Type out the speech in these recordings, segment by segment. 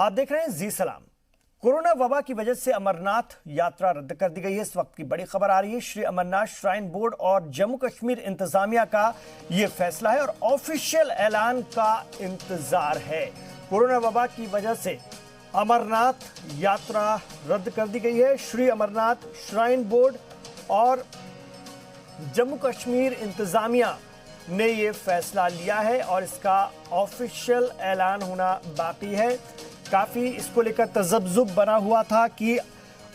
आप देख रहे हैं जी सलाम। कोरोना वबा की वजह से अमरनाथ यात्रा रद्द कर दी गई है। इस वक्त की बड़ी खबर आ रही है। श्री अमरनाथ श्राइन बोर्ड और जम्मू कश्मीर इंतजामिया का यह फैसला है और ऑफिशियल ऐलान का इंतजार है। कोरोना वबा की वजह से अमरनाथ यात्रा रद्द कर दी गई है। श्री अमरनाथ श्राइन बोर्ड और जम्मू कश्मीर इंतजामिया ने यह फैसला लिया है और इसका ऑफिशियल ऐलान होना बाकी है। काफी इसको लेकर तजब्जुब बना हुआ था कि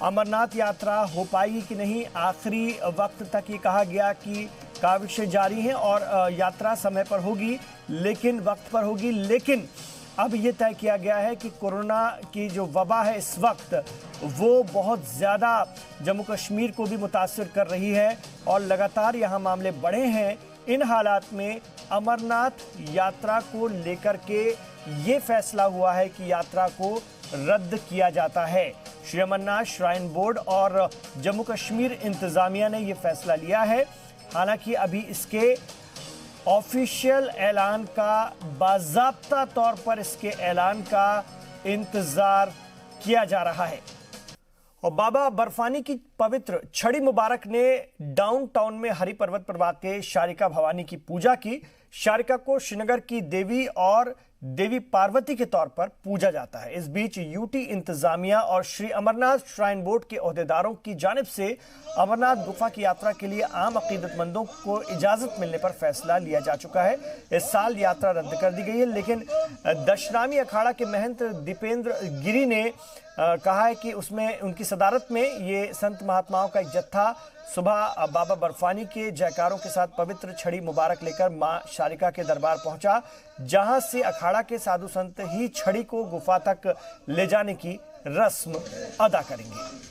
अमरनाथ यात्रा हो पाएगी कि नहीं। आखिरी वक्त तक ये कहा गया कि काविशें जारी हैं और यात्रा समय पर होगी, लेकिन वक्त पर होगी। लेकिन अब ये तय किया गया है कि कोरोना की जो वबा है इस वक्त वो बहुत ज़्यादा जम्मू कश्मीर को भी मुतासिर कर रही है और लगातार यहाँ मामले बढ़े हैं। इन हालात में अमरनाथ यात्रा को लेकर के ये फैसला हुआ है कि यात्रा को रद्द किया जाता है। श्री अमरनाथ श्राइन बोर्ड और जम्मू कश्मीर इंतजामिया ने यह फैसला लिया है। हालांकि अभी इसके ऑफिशियल ऐलान का, बाज़ाब्ता तौर पर इसके ऐलान का इंतजार किया जा रहा है। और बाबा बर्फानी की पवित्र छड़ी मुबारक ने डाउनटाउन में हरि पर्वत पर वाक़ शारिका भवानी की पूजा की। शारिका को श्रीनगर की देवी और देवी पार्वती के तौर पर पूजा जाता है। इस बीच यूटी इंतजामिया और श्री अमरनाथ श्राइन बोर्ड के ओहदेदारों की जानिब से अमरनाथ गुफा की यात्रा के लिए आम अकीदतमंदों को इजाजत मिलने पर फैसला लिया जा चुका है। इस साल यात्रा रद्द कर दी गई है, लेकिन दशनामी अखाड़ा के महंत दीपेंद्र गिरी ने कहा है कि उसमें उनकी सदारत में ये संत महात्माओं का एक जत्था सुबह बाबा बर्फानी के जयकारों के साथ पवित्र छड़ी मुबारक लेकर मां शारिका के दरबार पहुंचा, जहां से अखाड़ा के साधु संत ही छड़ी को गुफा तक ले जाने की रस्म अदा करेंगे।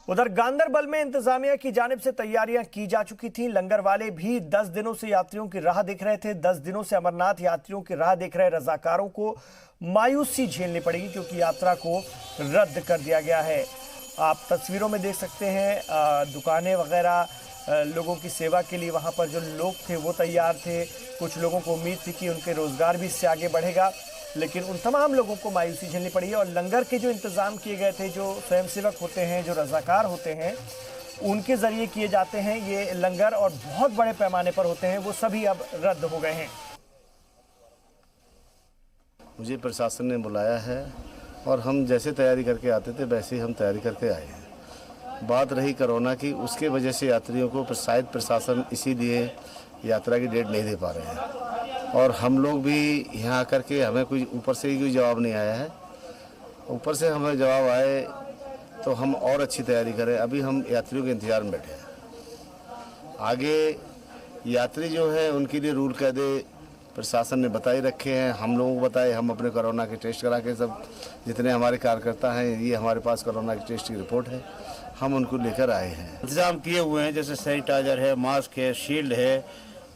उधर गांदरबल में इंतजामिया की जानिब से तैयारियां की जा चुकी थी। लंगर वाले भी 10 दिनों से यात्रियों की राह देख रहे थे। 10 दिनों से अमरनाथ यात्रियों की राह देख रहे रजाकारों को मायूसी झेलनी पड़ेगी क्योंकि यात्रा को रद्द कर दिया गया है। आप तस्वीरों में देख सकते हैं दुकानें वगैरह, लोगों की सेवा के लिए वहां पर जो लोग थे वो तैयार थे। कुछ लोगों को उम्मीद थी कि उनके रोजगार भी इससे आगे बढ़ेगा, लेकिन उन तमाम लोगों को मायूसी झेलनी पड़ी है। और लंगर के जो इंतज़ाम किए गए थे, जो स्वयंसेवक होते हैं, जो रजाकार होते हैं, उनके ज़रिए किए जाते हैं ये लंगर और बहुत बड़े पैमाने पर होते हैं, वो सभी अब रद्द हो गए हैं। मुझे प्रशासन ने बुलाया है और हम जैसे तैयारी करके आते थे वैसे ही हम तैयारी करके आए हैं। बात रही कोरोना की, उसके वजह से यात्रियों को शायद प्रशासन इसीलिए यात्रा की डेट नहीं दे पा रहे हैं और हम लोग भी यहाँ आकर के हमें कोई ऊपर से ही कोई जवाब नहीं आया है। ऊपर से हमें जवाब आए तो हम और अच्छी तैयारी करें। अभी हम यात्रियों के इंतजार में बैठे हैं। आगे यात्री जो है उनके लिए रूल कायदे प्रशासन ने बताए रखे हैं, हम लोगों को बताए। हम अपने कोरोना के टेस्ट करा के, सब जितने हमारे कार्यकर्ता हैं, ये हमारे पास कोरोना के टेस्ट की रिपोर्ट है, हम उनको लेकर आए हैं। इंतजाम किए हुए हैं, जैसे सैनिटाइजर है, मास्क है, शील्ड है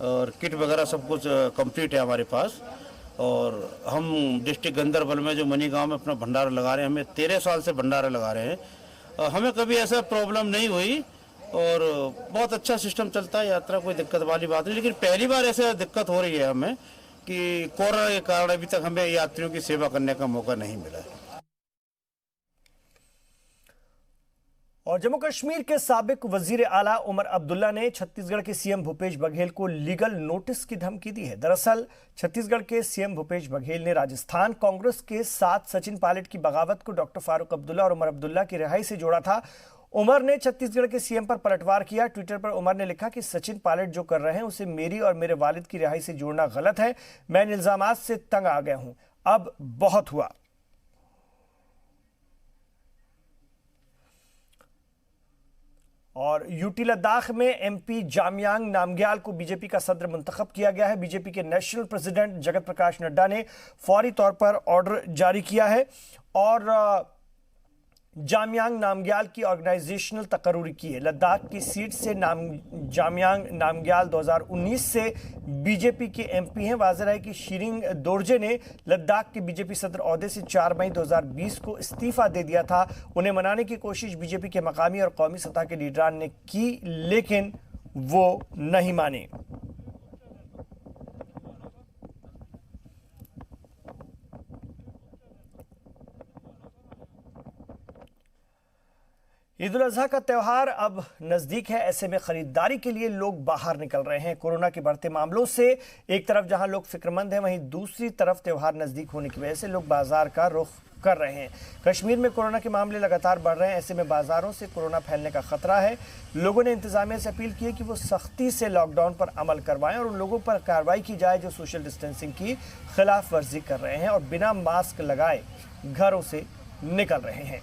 और किट वगैरह सब कुछ कंप्लीट है हमारे पास। और हम डिस्ट्रिक्ट गांदरबल में जो मनी गांव में अपना भंडारा लगा रहे हैं, हमें 13 साल से भंडारा लगा रहे हैं। हमें कभी ऐसा प्रॉब्लम नहीं हुई और बहुत अच्छा सिस्टम चलता है। यात्रा कोई दिक्कत वाली बात नहीं, लेकिन पहली बार ऐसे दिक्कत हो रही है हमें कि कोरोना के कारण अभी तक हमें यात्रियों की सेवा करने का मौका नहीं मिला है। और जम्मू कश्मीर के साबिक वजीर आला उमर अब्दुल्ला ने छत्तीसगढ़ के सीएम भूपेश बघेल को लीगल नोटिस की धमकी दी है। दरअसल छत्तीसगढ़ के सीएम भूपेश बघेल ने राजस्थान कांग्रेस के साथ सचिन पायलट की बगावत को डॉक्टर फारूक अब्दुल्ला और उमर अब्दुल्ला की रिहाई से जोड़ा था। उमर ने छत्तीसगढ़ के सीएम पर पलटवार किया। ट्विटर पर उमर ने लिखा कि सचिन पायलट जो कर रहे हैं उसे मेरी और मेरे वालिद की रिहाई से जोड़ना गलत है। मैं इन इल्जामात से तंग आ गया हूं, अब बहुत हुआ। और यूटी लद्दाख में एमपी जामयांग नामग्याल को बीजेपी का सदर मुंतखब किया गया है। बीजेपी के नेशनल प्रेसिडेंट जगत प्रकाश नड्डा ने फौरी तौर पर ऑर्डर जारी किया है और जामयांग नामग्याल की ऑर्गेनाइजेशनल तकर्रुरी की है। लद्दाख की सीट से जामयांग नामग्याल 2019 से बीजेपी के एमपी हैं। वाज़ेह है कि शिरिंग दोरजे ने लद्दाख के बीजेपी सदर ओहदे से 4 मई 2020 को इस्तीफा दे दिया था। उन्हें मनाने की कोशिश बीजेपी के मकामी और कौमी सतह के लीडरान ने की, लेकिन वो नहीं माने। ईद उल अजहा का त्यौहार अब नजदीक है। ऐसे में खरीदारी के लिए लोग बाहर निकल रहे हैं। कोरोना के बढ़ते मामलों से एक तरफ जहां लोग फिक्रमंद हैं, वहीं दूसरी तरफ त्यौहार नजदीक होने की वजह से लोग बाजार का रुख कर रहे हैं। कश्मीर में कोरोना के मामले लगातार बढ़ रहे हैं। ऐसे में बाजारों से कोरोना फैलने का खतरा है। लोगों ने इंतजामिया से अपील की है कि वो सख्ती से लॉकडाउन पर अमल करवाएं और उन लोगों पर कार्रवाई की जाए जो सोशल डिस्टेंसिंग की खिलाफ वर्जी कर रहे हैं और बिना मास्क लगाए घरों से निकल रहे हैं।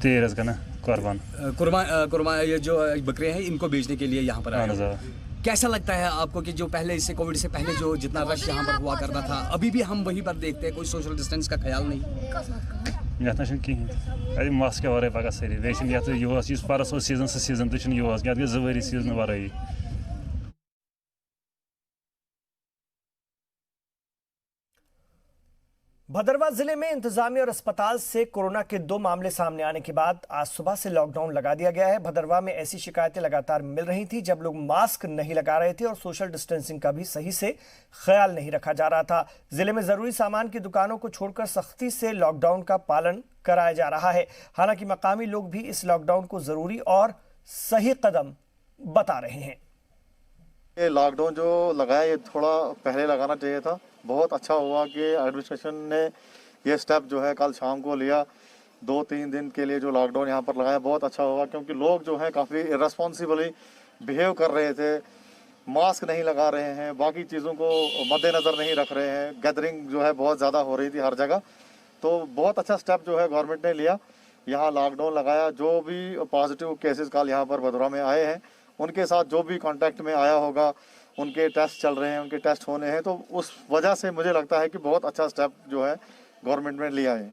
तेरस का ना कुर्मा ये जो बकरे हैं इनको बेचने के लिए यहाँ पर आए हैं। कैसा लगता है आपको कि जो पहले इससे कोविड से पहले जो जितना रश यहाँ पर हुआ करता था, अभी भी हम वहीं पर देखते हैं, कोई सोशल डिस्टेंस का ख्याल नहीं? कहें मास्क वर पगह सारी परस सीजन से सीजन तो क्या 2 वरी सीजन वर। भदरवा जिले में इंतजामिया और अस्पताल से कोरोना के 2 मामले सामने आने के बाद आज सुबह से लॉकडाउन लगा दिया गया है। भदरवा में ऐसी शिकायतें लगातार मिल रही थी जब लोग मास्क नहीं लगा रहे थे और सोशल डिस्टेंसिंग का भी सही से ख्याल नहीं रखा जा रहा था। जिले में जरूरी सामान की दुकानों को छोड़कर सख्ती से लॉकडाउन का पालन कराया जा रहा है। हालांकि मकामी लोग भी इस लॉकडाउन को जरूरी और सही कदम बता रहे हैं। ये लॉकडाउन जो लगाया ये थोड़ा पहले लगाना चाहिए था। बहुत अच्छा हुआ कि एडमिनिस्ट्रेशन ने ये स्टेप जो है कल शाम को लिया। 2-3 दिन के लिए जो लॉकडाउन यहाँ पर लगाया बहुत अच्छा हुआ, क्योंकि लोग जो है काफ़ी इर्रेस्पॉन्सिबली बिहेव कर रहे थे, मास्क नहीं लगा रहे हैं, बाकी चीज़ों को मद्देनज़र नहीं रख रहे हैं। गैदरिंग जो है बहुत ज़्यादा हो रही थी हर जगह। तो बहुत अच्छा स्टेप जो है गवर्नमेंट ने लिया, यहाँ लॉकडाउन लगाया। जो भी पॉजिटिव केसेस कल यहाँ पर भदरवा में आए हैं उनके साथ जो भी कांटेक्ट में आया होगा उनके टेस्ट चल रहे हैं, उनके टेस्ट होने हैं। तो उस वजह से मुझे लगता है कि बहुत अच्छा स्टेप जो है गवर्नमेंट ने लिया है।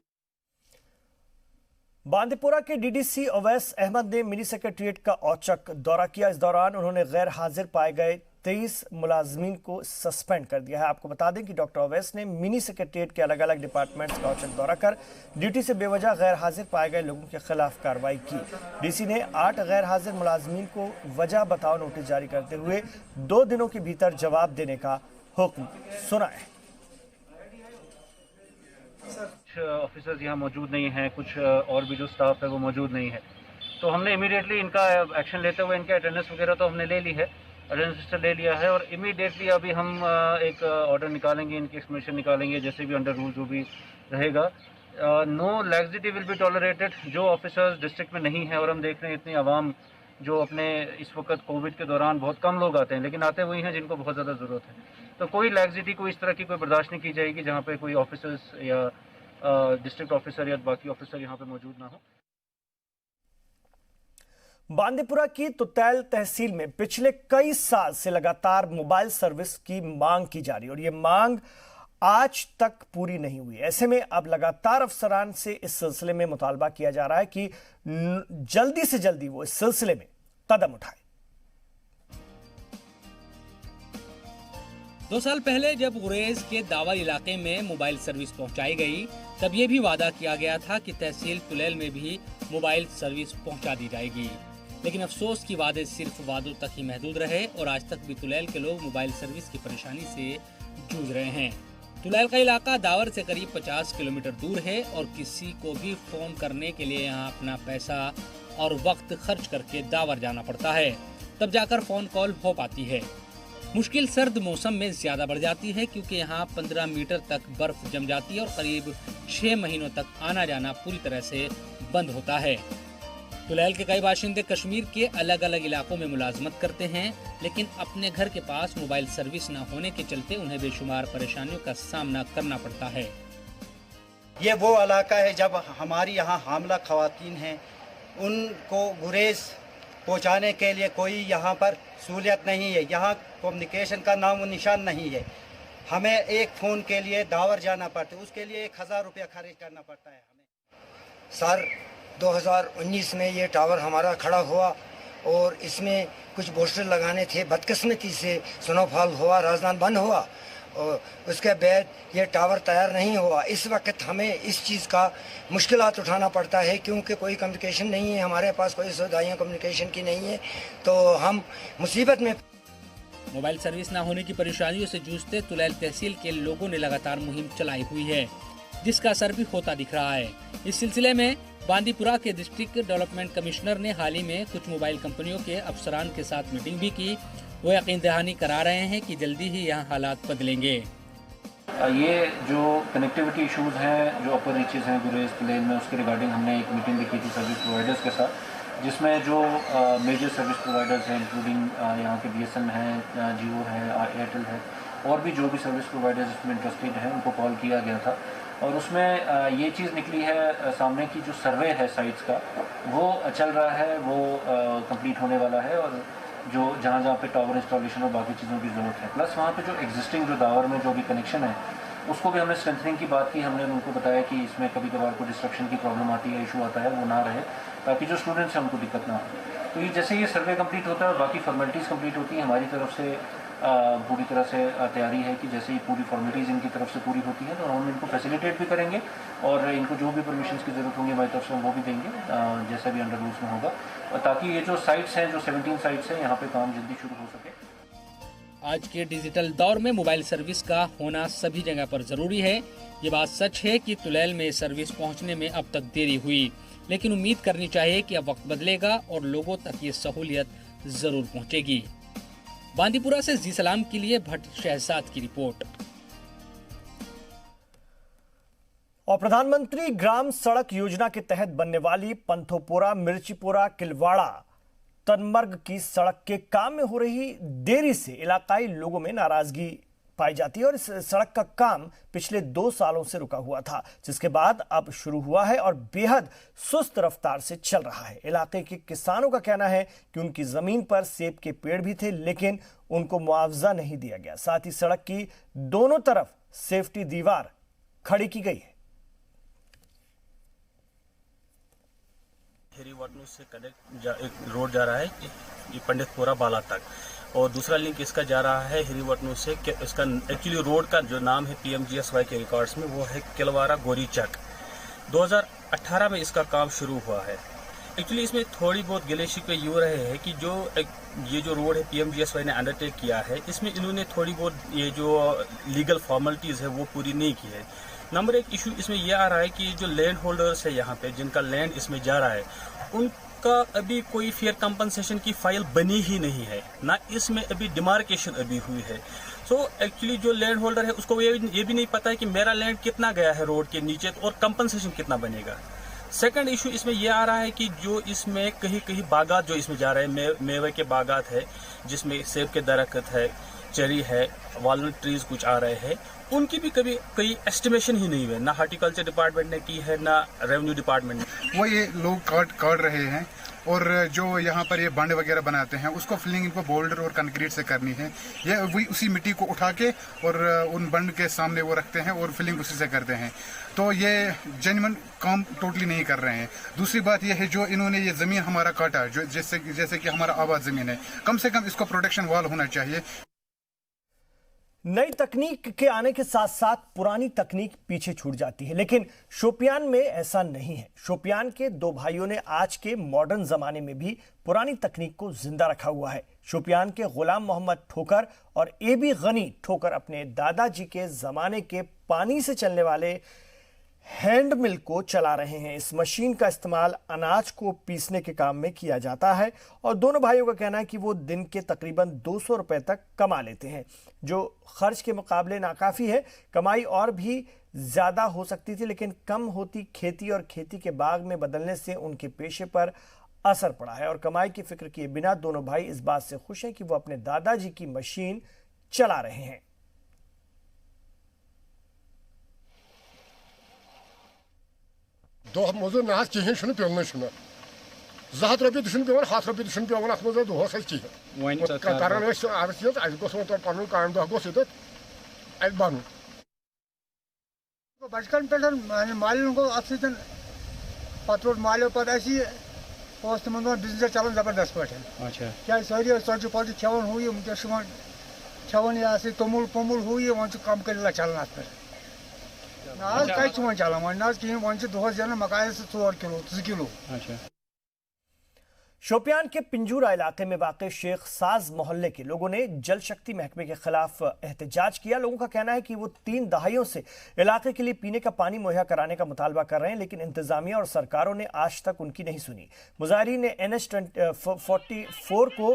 बांदीपुरा के डीडीसी अवैस अहमद ने मिनी सेक्रेटरिएट का औचक दौरा किया। इस दौरान उन्होंने गैर हाजिर पाए गए 23 मुलाजमीन को सस्पेंड कर दिया है। आपको बता दें कि डॉक्टर अवैस ने मिनी सेक्रेटरिएट के अलग अलग डिपार्टमेंट्स का औचक दौरा कर ड्यूटी से बेवजह गैर हाजिर पाए गए लोगों के खिलाफ कार्रवाई की। डीसी ने 8 गैर हाजिर मुलाजमीन को वजह बताओ नोटिस जारी करते हुए 2 दिनों के भीतर जवाब देने का हुक्म सुनाया। कुछ ऑफिसर्स यहाँ मौजूद नहीं हैं, कुछ और भी जो स्टाफ है वो मौजूद नहीं है, तो हमने इमीडिएटली इनका एक्शन लेते हुए इनके अटेंडेंस वगैरह तो हमने ले ली है, अटेंडेंस रजिस्टर ले लिया है और इमीडिएटली अभी हम एक ऑर्डर निकालेंगे, इनकी एक्सप्लेनेशन निकालेंगे, जैसे भी अंडर रूल जो भी रहेगा। No laxity will be tolerated. जो ऑफिसर्स डिस्ट्रिक्ट में नहीं है और हम देख रहे हैं इतनी आवाम जो अपने इस वक्त कोविड के दौरान बहुत कम लोग आते हैं, लेकिन आते वही हैं जिनको बहुत ज़्यादा ज़रूरत है, तो कोई लैक्सिटी कोई इस तरह की कोई बर्दाश्त नहीं की जाएगी जहाँ पे कोई ऑफिसर्स या डिस्ट्रिक्ट ऑफिसर या बाकी ऑफिसर यहाँ पे मौजूद ना हो। बांदीपुरा की तुतैल तहसील में पिछले कई साल से लगातार मोबाइल सर्विस की मांग की जा रही है और ये मांग आज तक पूरी नहीं हुई। ऐसे में अब लगातार अफसरान से इस सिलसिले में मुतालबा किया जा रहा है कि जल्दी से जल्दी वो इस सिलसिले में कदम उठाए। 2 साल पहले जब गुरेज के दावर इलाके में मोबाइल सर्विस पहुंचाई गई, तब ये भी वादा किया गया था कि तहसील तुलैल में भी मोबाइल सर्विस पहुंचा दी जाएगी, लेकिन अफसोस की वादे सिर्फ वादों तक ही महदूद रहे और आज तक भी तुलैल के लोग मोबाइल सर्विस की परेशानी से जूझ रहे हैं। तुलैल का इलाका दावर से करीब 50 किलोमीटर दूर है और किसी को भी फोन करने के लिए यहाँ अपना पैसा और वक्त खर्च करके दावर जाना पड़ता है, तब जाकर फोन कॉल हो पाती है। मुश्किल सर्द मौसम में ज्यादा बढ़ जाती है क्योंकि यहाँ 15 मीटर तक बर्फ जम जाती है और करीब 6 महीनों तक आना जाना पूरी तरह से बंद होता है। तुलैल के कई बाशिंदे कश्मीर के अलग अलग इलाकों में मुलाजमत करते हैं, लेकिन अपने घर के पास मोबाइल सर्विस न होने के चलते उन्हें बेशुमार परेशानियों का सामना करना पड़ता है। ये वो इलाका है जब हमारी यहाँ हामला खवातीन हैं, उनको गुरेज पहुँचाने के लिए कोई यहाँ पर सहूलियत नहीं है। यहाँ कम्युनिकेशन का नाम व निशान नहीं है। हमें एक फ़ोन के लिए दावर जाना पड़ता है, उसके लिए 1000 रुपया खर्च करना पड़ता है हमें। सर 2019 में ये टावर हमारा खड़ा हुआ और इसमें कुछ पोस्टर लगाने थे, बदकिस्मती से स्नोफॉल हुआ, राजधान बंद हुआ और उसके बाद ये टावर तैयार नहीं हुआ। इस वक्त हमें इस चीज़ का मुश्किलात उठाना पड़ता है क्योंकि कोई कम्युनिकेशन नहीं है हमारे पास, कोई सुविधाएँ कम्युनिकेशन की नहीं है, तो हम मुसीबत में। मोबाइल सर्विस न होने की परेशानियों से जूझते तुलैल तहसील के लोगों ने लगातार मुहिम चलाई हुई है, जिसका असर भी होता दिख रहा है। इस सिलसिले में बांदीपुरा के डिस्ट्रिक्ट डेवलपमेंट कमिश्नर ने हाल ही में कुछ मोबाइल कंपनियों के अफसरान के साथ मीटिंग भी की। वो यकीन दहानी करा रहे हैं कि जल्दी ही यहाँ हालात बदलेंगे। ये जो कनेक्टिविटी इश्यूज़ हैं, जो अपर रीचेज़ हैं गुरेज तुलैल में, उसके रिगार्डिंग हमने एक मीटिंग भी की थी सर्विस प्रोवाइडर्स के साथ, जिसमें जो मेजर सर्विस प्रोवाइडर्स हैं इंक्लूडिंग यहाँ के BSNL हैं, जियो है, एयरटेल है, और भी जो भी सर्विस प्रोवाइडर्स इसमें इंटरेस्टेड हैं उनको कॉल किया गया था। और उसमें ये चीज़ निकली है सामने की जो सर्वे है साइट्स का वो चल रहा है, वो कंप्लीट होने वाला है, और जो जहाँ पे टावर इंस्टॉलेशन और बाकी चीज़ों की ज़रूरत है, प्लस वहाँ पे जो एग्जिस्टिंग जो दावर में जो भी कनेक्शन है उसको भी हमने स्ट्रेंथनिंग की बात की। हमने उनको बताया कि इसमें कभी कभार कोई डिस्ट्रक्शन की प्रॉब्लम आती है, इशू आता है, वो ना रहे, ताकि जो स्टूडेंट्स हैं उनको दिक्कत ना हो। तो ये जैसे ये सर्वे कंप्लीट होता है और बाकी फॉर्मेलिटीज़ कंप्लीट होती हैं, हमारी तरफ से पूरी तरह से तैयारी है कि जैसे ही पूरी फॉर्मेलिटीज़ इनकी तरफ से पूरी होती है तो हम इनको फैसिलिटेट भी करेंगे और इनको जो भी परमिशंस की ज़रूरत होंगी हमारी तरफ से वो भी देंगे, जैसा भी अंडर रूल्स में होगा, और ताकि ये जो साइट्स हैं, जो 17 साइट्स हैं, यहाँ पे काम जल्दी शुरू हो सके। आज के डिजिटल दौर में मोबाइल सर्विस का होना सभी जगह पर जरूरी है। ये बात सच है कि तुलैल में सर्विस पहुंचने में अब तक देरी हुई, लेकिन उम्मीद करनी चाहिए कि अब वक्त बदलेगा और लोगों तक ये सहूलियत जरूर पहुंचेगी। बांदीपुरा से जी सलाम के लिए भट्ट शहजाद की रिपोर्ट। और प्रधानमंत्री ग्राम सड़क योजना के तहत बनने वाली पंथोपोरा, मिर्चीपोरा, किलवाड़ा, तनमर्ग की सड़क के काम में हो रही देरी से इलाकाई लोगों में नाराजगी पाई जाती है और इस सड़क का काम पिछले 2 सालों से रुका हुआ था, जिसके बाद अब शुरू हुआ है और बेहद सुस्त रफ्तार से चल रहा है। इलाके के किसानों का कहना है कि उनकी जमीन पर सेब के पेड़ भी थे, लेकिन उनको मुआवजा नहीं दिया गया। साथ ही सड़क की दोनों तरफ सेफ्टी दीवार खड़ी की गई है। हेरीवाटनू से कनेक्ट एक रोड जा रहा है ये पंडितपुरा बाला तक, और दूसरा लिंक इसका जा रहा है हिरीवटनू से। इसका एक्चुअली रोड का जो नाम है PMGSY के रिकॉर्ड्स में वो है किलवाड़ा गोरीचक। 2018 में इसका काम शुरू हुआ है। एक्चुअली इसमें थोड़ी बहुत गिलेशिकवे यूँ रहे हैं कि ये जो रोड है PMGSY ने अंडरटेक किया है, इसमें इन्होंने थोड़ी बहुत ये जो लीगल फॉर्मेलिटीज़ है वो पूरी नहीं की है। नंबर 1 इशू इसमें यह आ रहा है कि जो लैंड होल्डर्स है यहाँ पे, जिनका लैंड इसमें जा रहा है, उनका अभी कोई फेयर कंपनसेशन की फाइल बनी ही नहीं है, ना इसमें अभी डिमार्केशन अभी हुई है। सो एक्चुअली जो लैंड होल्डर है उसको ये भी नहीं पता है कि मेरा लैंड कितना गया है रोड के नीचे और कंपनसेशन कितना बनेगा। सेकंड इशू इसमें यह आ रहा है कि जो इसमें कहीं कहीं बागात जो इसमें जा रहे हैं, मेवे के बागात है, जिसमें सेब के दरख्त है, चेरी है, वालनट ट्रीज कुछ आ रहे हैं, उनकी भी कभी कोई एस्टिमेशन ही नहीं है, ना हॉर्टिकल्चर डिपार्टमेंट ने की है, ना रेवेन्यू डिपार्टमेंट ने। वो ये लोग काट रहे हैं और जो यहाँ पर ये बंड वगैरह बनाते हैं उसको फिलिंग इनको बोल्डर और कंक्रीट से करनी है। ये वही उसी मिट्टी को उठा के और उन बंड के सामने वो रखते हैं और फिलिंग उसी से करते हैं। तो ये जेन्युइन काम टोटली नहीं कर रहे हैं। दूसरी बात ये है जो इन्होंने ये ज़मीन हमारा काटा, जो जैसे कि हमारा आबाद ज़मीन है, कम से कम इसको प्रोटेक्शन वॉल होना चाहिए। नई तकनीक के आने के साथ साथ पुरानी तकनीक पीछे छूट जाती है, लेकिन शोपियान में ऐसा नहीं है। शोपियान के 2 भाइयों ने आज के मॉडर्न जमाने में भी पुरानी तकनीक को जिंदा रखा हुआ है। शोपियान के गुलाम मोहम्मद ठोकर और AB गनी ठोकर अपने दादाजी के जमाने के पानी से चलने वाले हैंड मिल को चला रहे हैं। इस मशीन का इस्तेमाल अनाज को पीसने के काम में किया जाता है और दोनों भाइयों का कहना है कि वो दिन के तकरीबन 200 रुपए तक कमा लेते हैं, जो खर्च के मुकाबले नाकाफी है। कमाई और भी ज्यादा हो सकती थी, लेकिन कम होती खेती और खेती के बाग में बदलने से उनके पेशे पर असर पड़ा है और कमाई की फिक्र किए बिना दोनों भाई इस बात से खुश हैं कि वो अपने दादाजी की मशीन चला रहे हैं। दो मजूर ना कहें पे 200 रुपये पे 100 रुपये पे अत मज दोहस कहें पन काम दह गोस ये बानू बचपन पे मालियों को अब पे मालियों पता बिजनेस चलान जबरदस्त पे अच्छा क्या सारी सब्जी पब्जी खेवन हुई वनस खेवन यह तोमुल पोमुल हुई वन कम कर चलान अत पे आज कत चलान वन कहें वन दोहस जान मकान 4 किलो 2 किलो। शोपियान के पिंजूरा इलाके में वाक़ शेख साज मोहल्ले के लोगों ने जल शक्ति महकमे के खिलाफ एहतजाज किया। लोगों का कहना है कि वो 3 दहाइयों से इलाके के लिए पीने का पानी मुहैया कराने का मुतालबा कर रहे हैं, लेकिन इंतजामिया और सरकारों ने आज तक उनकी नहीं सुनी। मुजाहिरीन ने NH-44 को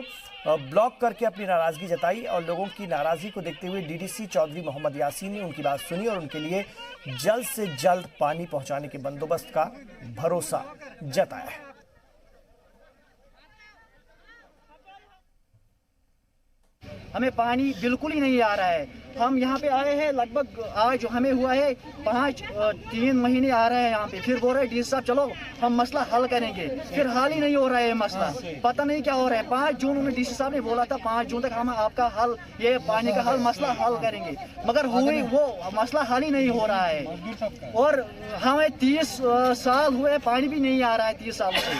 ब्लॉक करके अपनी नाराजगी जताई और लोगों की नाराजगी को देखते हुए DDC चौधरी मोहम्मद यासीन ने उनकी बात सुनी और उनके लिए जल्द से जल्द पानी पहुंचाने के बंदोबस्त का भरोसा जताया है। हमें पानी बिल्कुल ही नहीं आ रहा है। हम यहाँ पे आए हैं लगभग आज हमें हुआ है 3 महीने आ रहे हैं यहाँ पे, फिर बोल रहे डी साहब चलो हम मसला हल करेंगे, फिर हाल ही नहीं हो रहा है मसला, पता नहीं क्या हो रहा है। 5 जून में DC साहब ने बोला था 5 जून तक हम आपका हल ये पानी का हल मसला हल करेंगे, मगर हुई वो मसला हल ही नहीं हो रहा है। और हमें 30 साल हुए पानी भी नहीं आ रहा है 30 सालों से,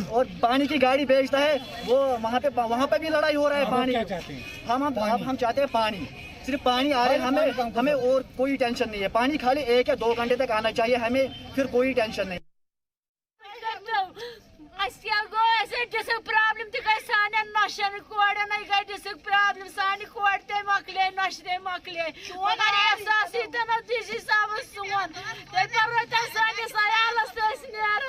और पानी की गाड़ी भेजता है वो वहाँ पे भी लड़ाई हो रहा है पानी। हम चाहते हैं पानी, सिर्फ पानी आ रहा है, हमें और कोई टेंशन नहीं है। पानी खाली 1 या 2 घंटे तक आना चाहिए, हमें फिर कोई टेंशन नहीं। प्रॉब्लम तो गई सान नशन कोड़न गई डिस्क प्रॉब्लम सान कोड़ ते मकले नश ते मकले मगर एहसास तन DC साहब सुन ते पर सान सयालस नेर।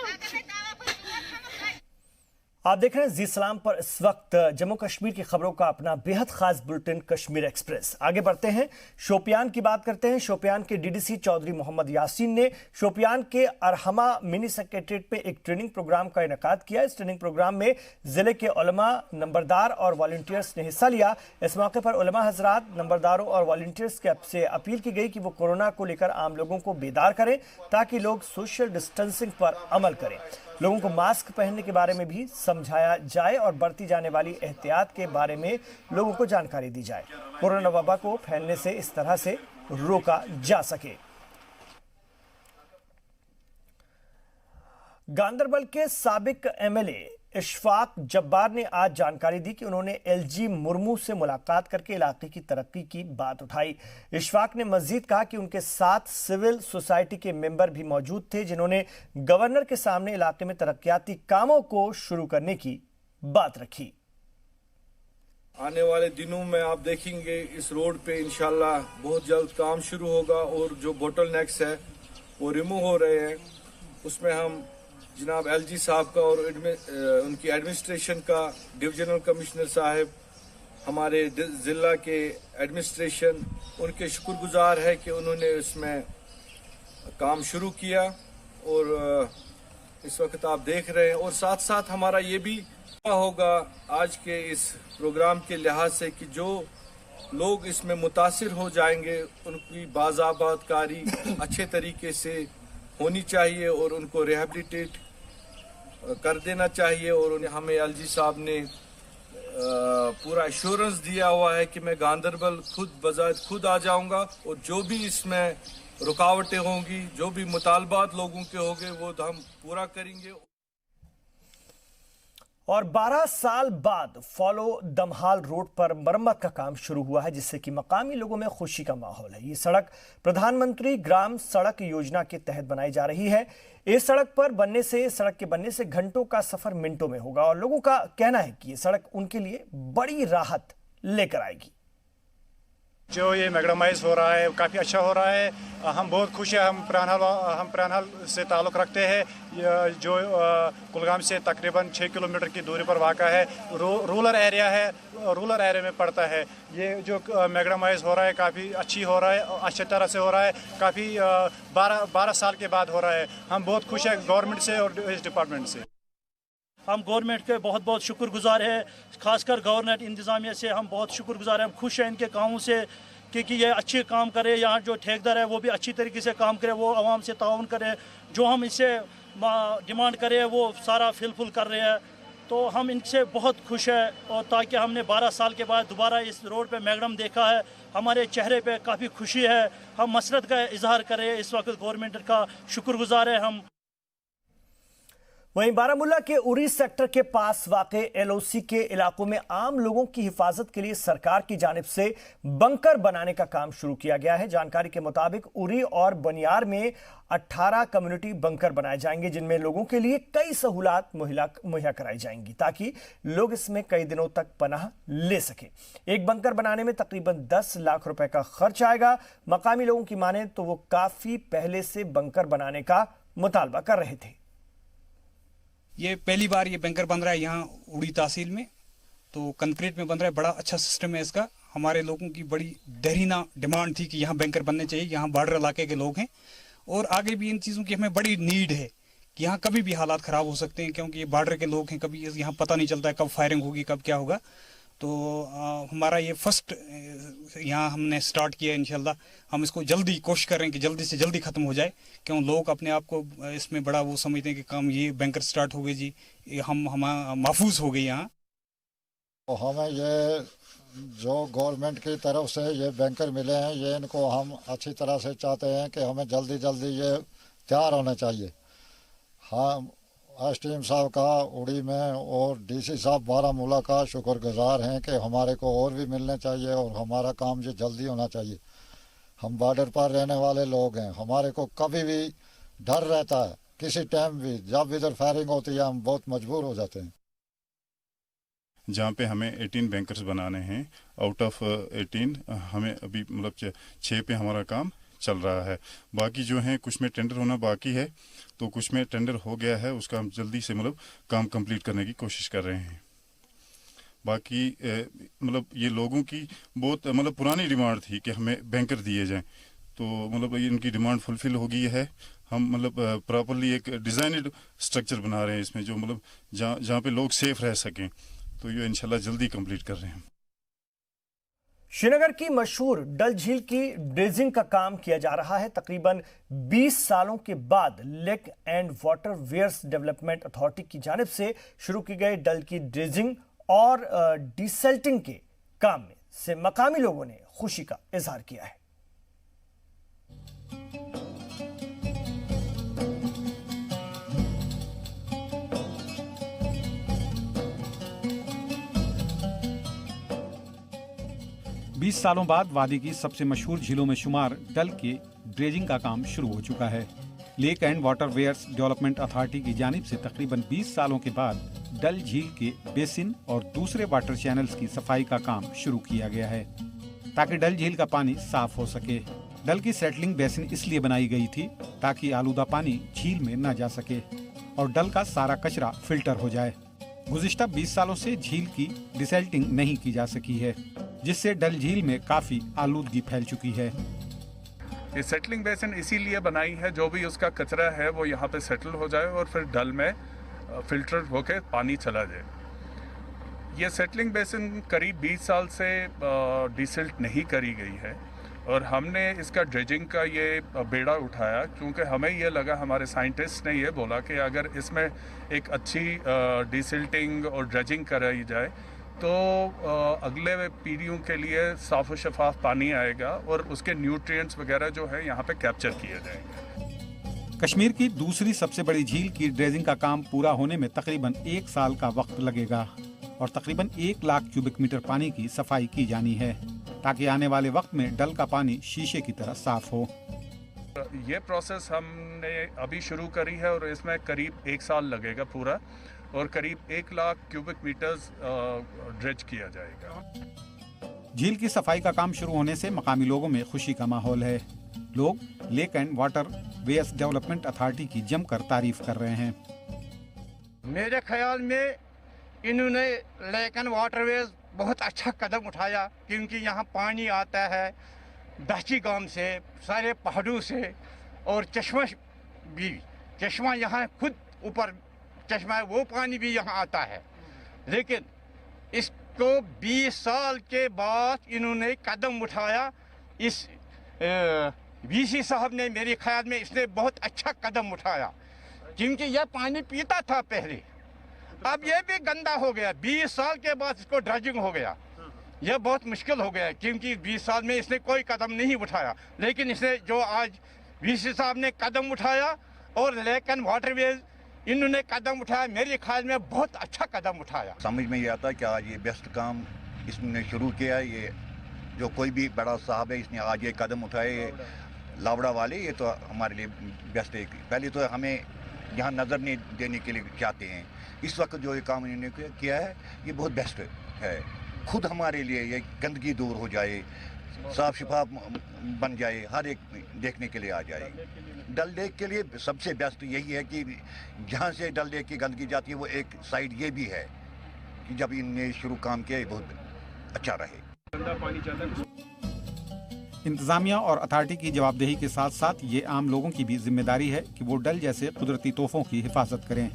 आप देख रहे हैं जी सलाम पर इस वक्त जम्मू कश्मीर की खबरों का अपना बेहद खास बुलेटिन कश्मीर एक्सप्रेस। आगे बढ़ते हैं, शोपियान की बात करते हैं। शोपियान के DDC चौधरी मोहम्मद यासीन ने शोपियान के अरहमा मिनी सेक्रेटरीट पे एक ट्रेनिंग प्रोग्राम का इनेकाद किया। इस ट्रेनिंग प्रोग्राम में जिले के उलमा, नंबरदार और वॉलंटियर्स ने हिस्सा लिया। इस मौके पर उलमा हजरात, नंबरदारों और वॉलंटियर्स से अपील की गई कि वो कोरोना को लेकर आम लोगों को बेदार करें ताकि लोग सोशल डिस्टेंसिंग पर अमल करें। लोगों को मास्क पहनने के बारे में भी समझाया जाए और बरती जाने वाली एहतियात के बारे में लोगों को जानकारी दी जाए, कोरोना वबा को फैलने से इस तरह से रोका जा सके। गांदरबल के साबिक MLA इशफाक जब्बार ने आज जानकारी दी कि उन्होंने LG मुर्मू से मुलाकात करके इलाके की तरक्की की बात उठाई। इशफाक ने मजीद कहा कि उनके साथ सिविल सोसाइटी के मेंबर भी मौजूद थे जिन्होंने गवर्नर के सामने इलाके में तरक्याती कामों को शुरू करने की बात रखी। आने वाले दिनों में आप देखेंगे इस रोड पे इंशाल्लाह बहुत जल्द काम शुरू होगा और जो बोटलनेक्स है वो रिमूव हो रहे हैं। उसमें हम जनाब LG साहब का और उनकी एडमिनिस्ट्रेशन का, डिविजनल कमिश्नर साहब, हमारे ज़िला के एडमिनिस्ट्रेशन, उनके शुक्रगुजार है कि उन्होंने इसमें काम शुरू किया और इस वक्त आप देख रहे हैं। और साथ साथ हमारा ये भी होगा आज के इस प्रोग्राम के लिहाज से कि जो लोग इसमें मुतासिर हो जाएंगे उनकी बाज़ाबातकारी अच्छे तरीके से होनी चाहिए और उनको रिहेबिलिटेट कर देना चाहिए। और हमें LG साहब ने पूरा एश्योरेंस दिया हुआ है कि मैं गांदरबल खुद आ जाऊंगा और जो भी इसमें रुकावटें होंगी, जो भी मुतालबात लोगों के होंगे वो हम पूरा करेंगे। और 12 साल बाद फॉलो दमहाल रोड पर मरम्मत का काम शुरू हुआ है जिससे कि मकामी लोगों में खुशी का माहौल है। ये सड़क प्रधानमंत्री ग्राम सड़क योजना के तहत बनाई जा रही है। इस सड़क के बनने से घंटों का सफर मिनटों में होगा और लोगों का कहना है कि ये सड़क उनके लिए बड़ी राहत लेकर आएगी। जो ये मैगडमाइज हो रहा है काफ़ी अच्छा हो रहा है। हम बहुत खुश हैं। हम प्राणहाल से ताल्लुक़ रखते हैं जो कुलगाम से तकरीबन 6 किलोमीटर की दूरी पर वाक़ा है। रूरल एरिया है, रूरल एरिया में पड़ता है। ये जो मैगडमाइज हो रहा है काफ़ी अच्छी हो रहा है, अच्छी तरह से हो रहा है। काफ़ी 12 साल के बाद हो रहा है। हम बहुत खुश हैं गवर्नमेंट से और इस डिपार्टमेंट से। हम गवर्नमेंट के बहुत बहुत शुक्रगुजार हैं, खासकर गवर्नमेंट इंतज़ामिया से हम बहुत शुक्रगुजार हैं। हम खुश हैं इनके कामों से कि ये अच्छे काम करे। यहाँ जो ठेकेदार है वो भी अच्छी तरीके से काम करे, वो आवाम से ताउन करे। जो हम इससे डिमांड करें वो सारा फिलफुल कर रहे हैं। तो हम इनसे बहुत खुश हैं, और ताकि हमने 12 साल के बाद दोबारा इस रोड पे मैगडम देखा है, हमारे चेहरे पे काफ़ी खुशी है। हम मसरत का इजहार करें, इस वक्त गवर्नमेंट का शुक्रगुजार है हम। वहीं बारामूला के उरी सेक्टर के पास वाक़े एलओसी के इलाकों में आम लोगों की हिफाजत के लिए सरकार की जानिब से बंकर बनाने का काम शुरू किया गया है। जानकारी के मुताबिक उरी और बनियार में 18 कम्युनिटी बंकर बनाए जाएंगे, जिनमें लोगों के लिए कई सहूलत मुहैया कराई जाएंगी ताकि लोग इसमें कई दिनों तक पनाह ले सकें। एक बंकर बनाने में तकरीबन 10 लाख रुपए का खर्च आएगा। मकामी लोगों की माने तो वो काफी पहले से बंकर बनाने का मुतालबा कर रहे थे। ये पहली बार ये बैंकर बन रहा है यहाँ उड़ी तहसील में, तो कंक्रीट में बन रहा है। बड़ा अच्छा सिस्टम है इसका। हमारे लोगों की बड़ी देरीना डिमांड थी कि यहाँ बैंकर बनने चाहिए। यहाँ बॉर्डर इलाके के लोग हैं और आगे भी इन चीज़ों की हमें बड़ी नीड है कि यहाँ कभी भी हालात ख़राब हो सकते हैं, क्योंकि ये बॉर्डर के लोग हैं। कभी यहाँ पता नहीं चलता है कब फायरिंग होगी, कब क्या होगा। तो हमारा ये फर्स्ट यहाँ हमने स्टार्ट किया। इंशाल्लाह हम इसको जल्दी कोशिश करें कि जल्दी से जल्दी ख़त्म हो जाए, क्यों लोग अपने आप को इसमें बड़ा वो समझते हैं कि काम ये बैंकर स्टार्ट हो गए जी, हम महफूज हो गए यहाँ। तो हमें ये जो गवर्नमेंट की तरफ से ये बैंकर मिले हैं, ये इनको हम अच्छी तरह से चाहते हैं कि हमें जल्दी जल्दी ये तैयार होना चाहिए। हाँ, एसडीएम साहब का उड़ी में और डीसी साहब बारामूला का शुक्रगुजार हैं कि हमारे को और भी मिलने चाहिए और हमारा काम ये जल्दी होना चाहिए। हम बॉर्डर पर रहने वाले लोग हैं, हमारे को कभी भी डर रहता है, किसी टाइम भी जब इधर फायरिंग होती है हम बहुत मजबूर हो जाते हैं। जहाँ पे हमें 18 बैंकर्स बनाने हैं, आउट ऑफ 18 हमें अभी मतलब 6 पे हमारा काम चल रहा है। बाकी जो हैं कुछ में टेंडर होना बाकी है, तो कुछ में टेंडर हो गया है, उसका हम जल्दी से मतलब काम कंप्लीट करने की कोशिश कर रहे हैं। बाकी मतलब ये लोगों की बहुत मतलब पुरानी डिमांड थी कि हमें बैंकर दिए जाएं, तो मतलब ये इनकी डिमांड फुलफिल हो गई है। हम मतलब प्रॉपरली एक डिज़ाइनड स्ट्रक्चर बना रहे हैं इसमें, जो मतलब जहाँ पे लोग सेफ रह सकें, तो ये इंशाल्लाह जल्दी कंप्लीट कर रहे हैं। श्रीनगर की मशहूर डल झील की ड्रेजिंग का काम किया जा रहा है। तकरीबन 20 सालों के बाद lake and waterways development authority की जानिब से शुरू की गई डल की ड्रेजिंग और डिसल्टिंग के काम में से मकामी लोगों ने खुशी का इजहार किया है। बीस सालों बाद वादी की सबसे मशहूर झीलों में शुमार डल के ड्रेजिंग का काम शुरू हो चुका है। Lake and waterways development authority की जानिब से तकरीबन 20 सालों के बाद डल झील के बेसिन और दूसरे वाटर चैनल्स की सफाई का काम शुरू किया गया है, ताकि डल झील का पानी साफ हो सके। डल की सेटलिंग बेसिन इसलिए बनाई गई थी ताकि आलूदा पानी झील में न जा सके और डल का सारा कचरा फिल्टर हो जाए। गुज़िश्ता 20 सालों से झील की डिसल्टिंग नहीं की जा सकी है, जिससे डल झील में काफी आलूदगी फैल चुकी है। ये सेटलिंग बेसिन इसीलिए बनाई है, जो भी उसका कचरा है वो यहाँ पे सेटल हो जाए और फिर डल में फिल्टर होके पानी चला जाए। ये सेटलिंग बेसिन करीब 20 साल से डिसल्ट नहीं करी गई है और हमने इसका ड्रेजिंग का ये बेड़ा उठाया, क्योंकि हमें ये लगा, हमारे साइंटिस्ट ने ये बोला कि अगर इसमें एक अच्छी डिसल्टिंग और ड्रेजिंग कराई जाए तो अगले पीढ़ियों के लिए साफ और शफाफ पानी आएगा और उसके न्यूट्रिएंट्स वगैरह जो है यहाँ पे कैप्चर किए जाएंगे। कश्मीर की दूसरी सबसे बड़ी झील की ड्रेजिंग का काम पूरा होने में तकरीबन 1 साल का वक्त लगेगा और तकरीबन 1 लाख क्यूबिक मीटर पानी की सफाई की जानी है, ताकि आने वाले वक्त में डल का पानी शीशे की तरह साफ हो। ये प्रोसेस हमने अभी शुरू करी है और इसमें करीब 1 साल लगेगा पूरा और करीब 1 लाख क्यूबिक मीटर्स ड्रेज किया जाएगा। झील की सफाई का काम शुरू होने से मकामी लोगों में खुशी का माहौल है। लोग lake and waterways development authority की जमकर तारीफ कर रहे हैं। मेरे ख्याल में इन्होंने लेक एंड वाटर वेयर्स बहुत अच्छा कदम उठाया, क्योंकि यहाँ पानी आता है दहची गांव से, सारे पहाड़ों से और चश्मा यहाँ खुद ऊपर चश्मा है, वो पानी भी यहाँ आता है। लेकिन इसको 20 साल के बाद इन्होंने कदम उठाया। इस वीसी साहब ने, मेरे ख्याल में इसने बहुत अच्छा कदम उठाया, क्योंकि यह पानी पीता था पहले, अब ये भी गंदा हो गया। 20 साल के बाद इसको ड्रेजिंग हो गया। यह बहुत मुश्किल हो गया क्योंकि 20 साल में इसने कोई कदम नहीं उठाया, लेकिन इसने जो आज वीसी साहब ने कदम उठाया और लेक एंड वाटरवेज इन्होंने कदम उठाया, मेरे ख्याल में बहुत अच्छा कदम उठाया। समझ में ये आता कि आज ये बेस्ट काम इसने शुरू किया। ये जो कोई भी बड़ा साहब है इसने आज ये कदम उठाए लावड़ा वाले, ये तो हमारे लिए बेस्ट है। पहले तो हमें यहाँ नज़र नहीं देने के लिए चाहते हैं, इस वक्त जो ये काम इन्होंने किया है ये बहुत बेस्ट है। खुद हमारे लिए ये गंदगी दूर हो जाए, साफ शफाफ बन जाए, हर एक देखने के लिए आ जाए। डल लेक के लिए सबसे बेस्ट यही है कि जहाँ से डल लेक की गंदगी जाती है वो एक साइड ये भी है कि जब इनने शुरू काम किया ये बहुत अच्छा रहे। इंतजामिया और अथॉरिटी की जवाबदेही के साथ साथ ये आम लोगों की भी जिम्मेदारी है कि वो डल जैसे कुदरती तोहफों की हिफाजत करें।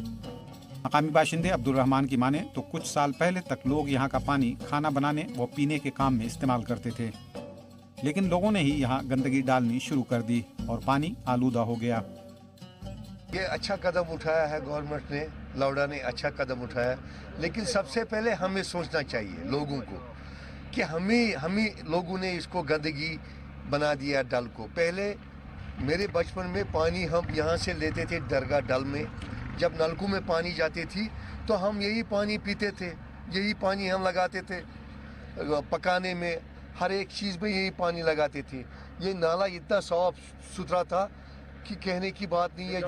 मकामी बाशिंदे अब्दुल रहमान की माने तो कुछ साल पहले तक लोग यहाँ का पानी खाना बनाने व पीने के काम में इस्तेमाल करते थे, लेकिन लोगों ने ही यहाँ गंदगी डालनी शुरू कर दी और पानी आलूदा हो गया। ये अच्छा कदम उठाया है गवर्नमेंट ने, लावड़ा ने अच्छा कदम उठाया, लेकिन सबसे पहले हमें सोचना चाहिए लोगों को कि हम लोगों ने इसको गंदगी बना दिया डल को। पहले मेरे बचपन में पानी हम यहाँ से लेते थे दरगाह डल में, जब नलकों में पानी जाती थी तो हम यही पानी पीते थे, यही पानी हम लगाते थे पकाने में, हर एक चीज़ में यही पानी लगाते थे। ये नाला इतना साफ सुथरा था कि कहने की बात नहीं है।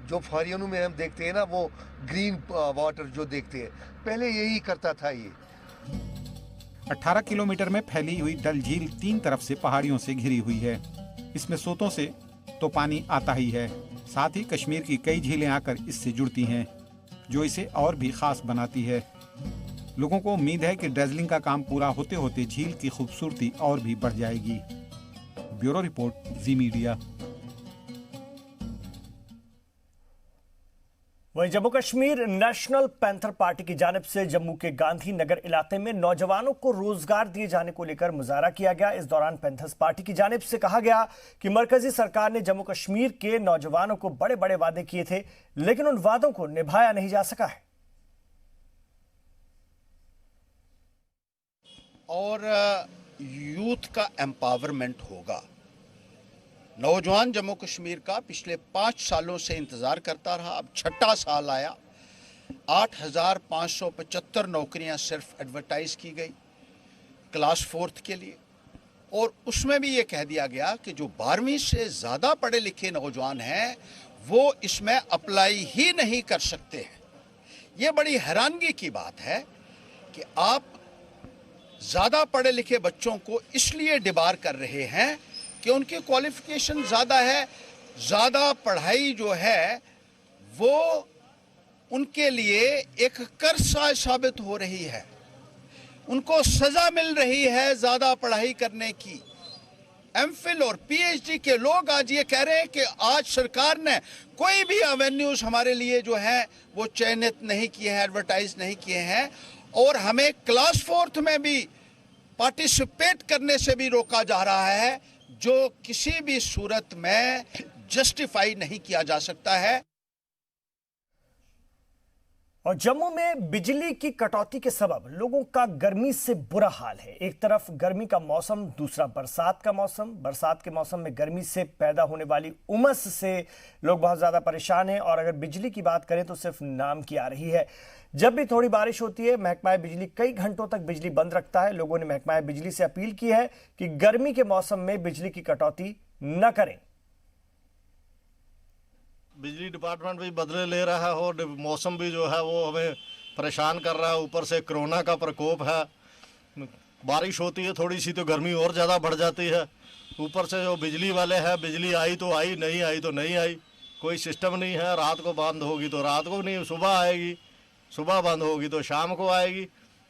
जो फारियानों में हम देखते हैं ना, वो ग्रीन वाटर जो देखते हैं, पहले यही करता था। ये 18 किलोमीटर में फैली हुई डल झील 3 तरफ से पहाड़ियों से घिरी हुई है। इसमें सोतों से तो पानी आता ही है, साथ ही कश्मीर की कई झीलें आकर इससे जुड़ती हैं, जो इसे और भी खास बनाती है। लोगों को उम्मीद है कि ड्रेजलिंग का काम पूरा होते होते झील की खूबसूरती और भी बढ़ जाएगी। ब्यूरो रिपोर्ट, जी मीडिया। वहीं Jammu Kashmir national panther party की जानिब से जम्मू के गांधी नगर इलाके में नौजवानों को रोजगार दिए जाने को लेकर मुजाहरा किया गया। इस दौरान पैंथर्स पार्टी की जानिब से कहा गया कि मरकजी सरकार ने जम्मू कश्मीर के नौजवानों को बड़े बड़े वादे किए थे, लेकिन उन वादों को निभाया नहीं जा सका है। और यूथ का एम्पावरमेंट होगा। नौजवान जम्मू कश्मीर का पिछले 5 सालों से इंतज़ार करता रहा, अब 6ठा साल आया। 8,575 नौकरियां सिर्फ एडवर्टाइज की गई क्लास 4th के लिए, और उसमें भी ये कह दिया गया कि जो 12वीं से ज़्यादा पढ़े लिखे नौजवान हैं वो इसमें अप्लाई ही नहीं कर सकते हैं। ये बड़ी हैरानगी की बात है कि आप ज़्यादा पढ़े लिखे बच्चों को इसलिए डिबार कर रहे हैं कि उनकी क्वालिफिकेशन ज़्यादा है। ज़्यादा पढ़ाई जो है वो उनके लिए एक कर्ज साबित हो रही है, उनको सज़ा मिल रही है ज़्यादा पढ़ाई करने की। एमफिल और पीएचडी के लोग आज ये कह रहे हैं कि आज सरकार ने कोई भी एवेन्यूज़ हमारे लिए जो है वो चयनित नहीं किए हैं, एडवर्टाइज नहीं किए हैं, और हमें क्लास 4th में भी पार्टिसिपेट करने से भी रोका जा रहा है, जो किसी भी सूरत में जस्टिफाई नहीं किया जा सकता है। और जम्मू में बिजली की कटौती के सबब लोगों का गर्मी से बुरा हाल है। एक तरफ गर्मी का मौसम, दूसरा बरसात का मौसम। बरसात के मौसम में गर्मी से पैदा होने वाली उमस से लोग बहुत ज़्यादा परेशान हैं, और अगर बिजली की बात करें तो सिर्फ नाम की आ रही है। जब भी थोड़ी बारिश होती है, महकमा बिजली कई घंटों तक बिजली बंद रखता है। लोगों ने महकमा बिजली से अपील की है कि गर्मी के मौसम में बिजली की कटौती न करें। बिजली डिपार्टमेंट भी बदले ले रहा है और मौसम भी जो है वो हमें परेशान कर रहा है। ऊपर से कोरोना का प्रकोप है, बारिश होती है थोड़ी सी तो गर्मी और ज़्यादा बढ़ जाती है। ऊपर से जो बिजली वाले हैं, बिजली आई तो आई, नहीं आई तो नहीं आई, कोई सिस्टम नहीं है। रात को बंद होगी तो रात को नहीं, सुबह आएगी, सुबह बंद होगी तो शाम को आएगी।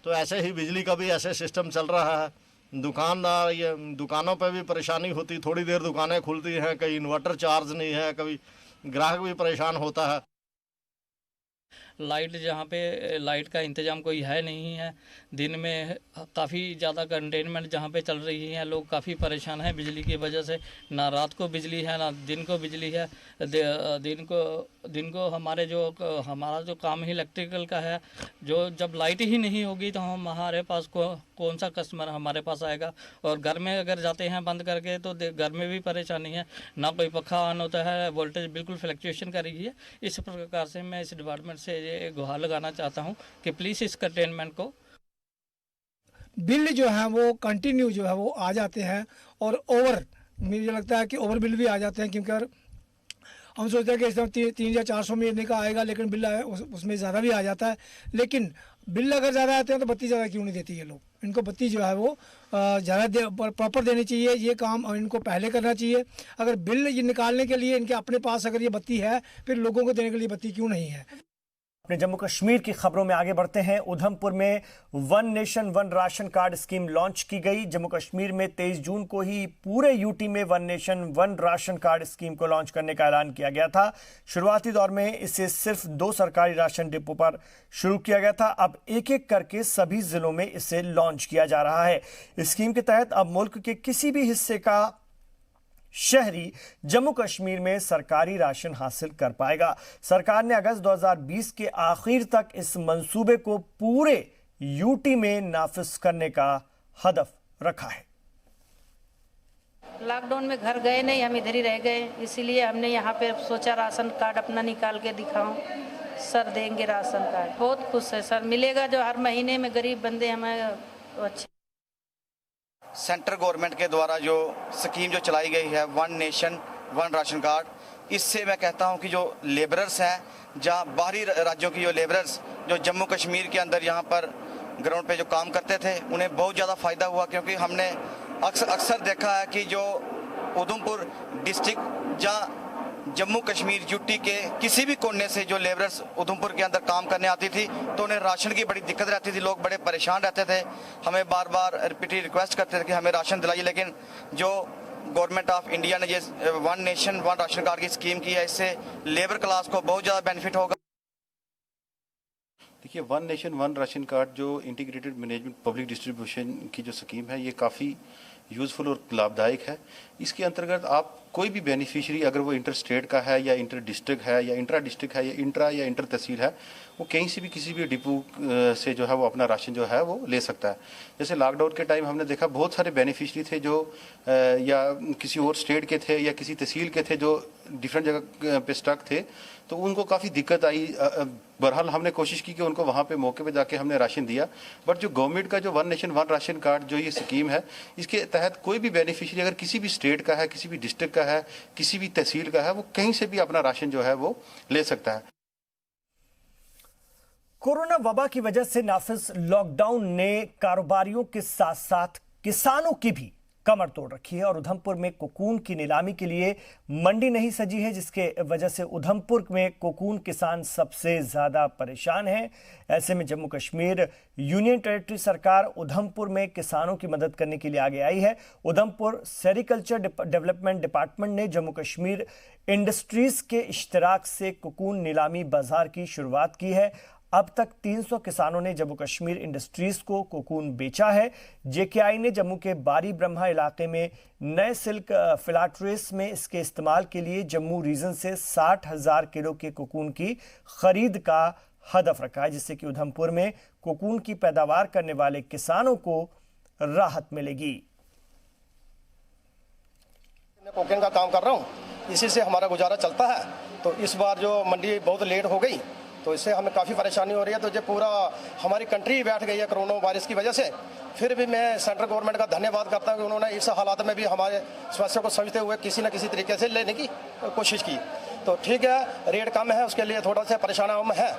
तो ऐसे ही बिजली का भी ऐसे सिस्टम चल रहा है। दुकानदार, ये दुकानों पे भी परेशानी होती, थोड़ी देर दुकानें खुलती हैं, कहीं इन्वर्टर चार्ज नहीं है, कभी ग्राहक भी परेशान होता है। लाइट जहाँ पे लाइट का इंतज़ाम कोई है नहीं है। दिन में काफ़ी ज़्यादा कंटेनमेंट जहाँ पे चल रही है, लोग काफ़ी परेशान हैं बिजली की वजह से। ना रात को बिजली है ना दिन को बिजली है। दिन को हमारा जो काम ही इलेक्ट्रिकल का है, जो जब लाइट ही नहीं होगी तो हमारे पास कौन सा कस्टमर हमारे पास आएगा। और घर में अगर जाते हैं बंद करके तो घर में भी परेशानी है, ना कोई पखा ऑन होता है, वोल्टेज बिल्कुल फ्लक्चुएशन कर रही है। इस प्रकार से मैं इस डिपार्टमेंट से ये गुहार लगाना चाहता हूँ कि प्लीज़ इस कंटेनमेंट को। बिल जो है वो कंटिन्यू जो है वो आ जाते हैं और ओवर, मुझे लगता है कि ओवर बिल भी आ जाते हैं, क्योंकि हम सोचते हैं कि इस तरह 300 या 400 महीने का आएगा, लेकिन बिल उसमें ज़्यादा भी आ जाता है। लेकिन बिल अगर ज़्यादा आते हैं तो बत्ती ज़्यादा क्यों नहीं देती है लोग। इनको बत्ती जो है वो ज़्यादा प्रॉपर देनी चाहिए। ये काम इनको पहले करना चाहिए। अगर बिल ये निकालने के लिए इनके अपने पास अगर ये बत्ती है, फिर लोगों को देने के लिए बत्ती क्यों नहीं है। अपने जम्मू कश्मीर की खबरों में आगे बढ़ते हैं। उधमपुर में one nation one ration card scheme launch की गई। जम्मू कश्मीर में 23 जून को ही पूरे यूटी में one nation one ration card scheme को लॉन्च करने का ऐलान किया गया था। शुरुआती दौर में इसे सिर्फ 2 सरकारी राशन डिपो पर शुरू किया गया था। अब एक एक करके सभी जिलों में इसे लॉन्च किया जा रहा है। इस स्कीम के तहत अब मुल्क के किसी भी हिस्से का शहरी जम्मू कश्मीर में सरकारी राशन हासिल कर पाएगा। सरकार ने अगस्त 2020 के आखिर तक इस मंसूबे को पूरे यूटी में नाफिज करने का हदफ रखा है। लॉकडाउन में घर गए नहीं, हम इधर ही रह गए, इसीलिए हमने यहाँ पे सोचा राशन कार्ड अपना निकाल के दिखाऊं। सर देंगे राशन कार्ड, बहुत खुश है सर, मिलेगा जो हर महीने में गरीब बंदे हमें अच्छे। सेंट्रल गवर्नमेंट के द्वारा जो स्कीम जो चलाई गई है one nation one ration card, इससे मैं कहता हूं कि जो लेबरर्स हैं, जहां बाहरी राज्यों की जो लेबरर्स जो जम्मू कश्मीर के अंदर यहां पर ग्राउंड पे जो काम करते थे, उन्हें बहुत ज़्यादा फ़ायदा हुआ। क्योंकि हमने अक्सर देखा है कि जो उधमपुर डिस्ट्रिक्ट जहाँ जम्मू कश्मीर यूटी के किसी भी कोने से जो लेबरर्स उधमपुर के अंदर काम करने आती थी तो उन्हें राशन की बड़ी दिक्कत रहती थी। लोग बड़े परेशान रहते थे, हमें बार बार रिपीटेड रिक्वेस्ट करते थे कि हमें राशन दिलाइए। लेकिन जो गवर्नमेंट ऑफ इंडिया ने ये one nation one ration card की स्कीम की है, इससे लेबर क्लास को बहुत ज़्यादा बेनिफिट होगा। देखिए, one nation one ration card जो इंटीग्रेटेड मैनेजमेंट पब्लिक डिस्ट्रीब्यूशन की जो स्कीम है, ये काफ़ी यूज़फुल और लाभदायक है। इसके अंतर्गत आप कोई भी बेनिफिशियरी, अगर वो इंटर स्टेट का है या इंटर डिस्ट्रिक्ट है या इंट्रा डिस्ट्रिक्ट है या इंटर तहसील है, वो कहीं से भी किसी भी डिपो से जो है वो अपना राशन जो है वो ले सकता है। जैसे लॉकडाउन के टाइम हमने देखा बहुत सारे बेनिफिशियरी थे जो या किसी और स्टेट के थे या किसी तहसील के थे जो डिफरेंट जगह पे स्टक थे, तो उनको काफ़ी दिक्कत आई। बहरहाल हमने कोशिश की कि उनको वहाँ पे मौके पे जाके हमने राशन दिया। बट जो गवर्नमेंट का जो one nation one ration card जो ये स्कीम है, इसके तहत कोई भी बेनिफिशियरी अगर किसी भी स्टेट का है, किसी भी डिस्ट्रिक्ट का है, किसी भी तहसील का है, वो कहीं से भी अपना राशन जो है वो ले सकता है। कोरोना वबा की वजह से नाफिज लॉकडाउन ने कारोबारियों के साथ साथ किसानों की भी कमर तोड़ रखी है और उधमपुर में कोकून की नीलामी के लिए मंडी नहीं सजी है, जिसके वजह से उधमपुर में कोकून किसान सबसे ज्यादा परेशान हैं। ऐसे में जम्मू कश्मीर यूनियन टेरिटरी सरकार उधमपुर में किसानों की मदद करने के लिए आगे आई है। उधमपुर सेरिकल्चर डेवलपमेंट डिपार्टमेंट ने जम्मू कश्मीर इंडस्ट्रीज के इश्तराक से कोकून नीलामी बाजार की शुरुआत की है। अब तक 300 किसानों ने जम्मू कश्मीर इंडस्ट्रीज को कोकून बेचा है। जेकेआई ने जम्मू के बारी ब्रह्मा इलाके में नए सिल्क फिलाट्रेस में इसके इस्तेमाल के लिए जम्मू रीजन से 60,000 किलो के कोकून की खरीद का हदफ रखा है, जिससे कि उधमपुर में कोकून की पैदावार करने वाले किसानों को राहत मिलेगी। मैं कोकून का काम कर रहा हूँ, इसी से हमारा गुजारा चलता है। तो इस बार जो मंडी बहुत लेट हो गई तो इससे हमें काफ़ी परेशानी हो रही है। तो जो पूरा हमारी कंट्री बैठ गई है कोरोना वायरस की वजह से, फिर भी मैं सेंट्रल गवर्नमेंट का धन्यवाद करता हूँ कि उन्होंने इस हालात में भी हमारे समस्या को समझते हुए किसी न किसी तरीके से लेने की कोशिश की। तो ठीक है, रेट कम है, उसके लिए थोड़ा सा परेशान हम है,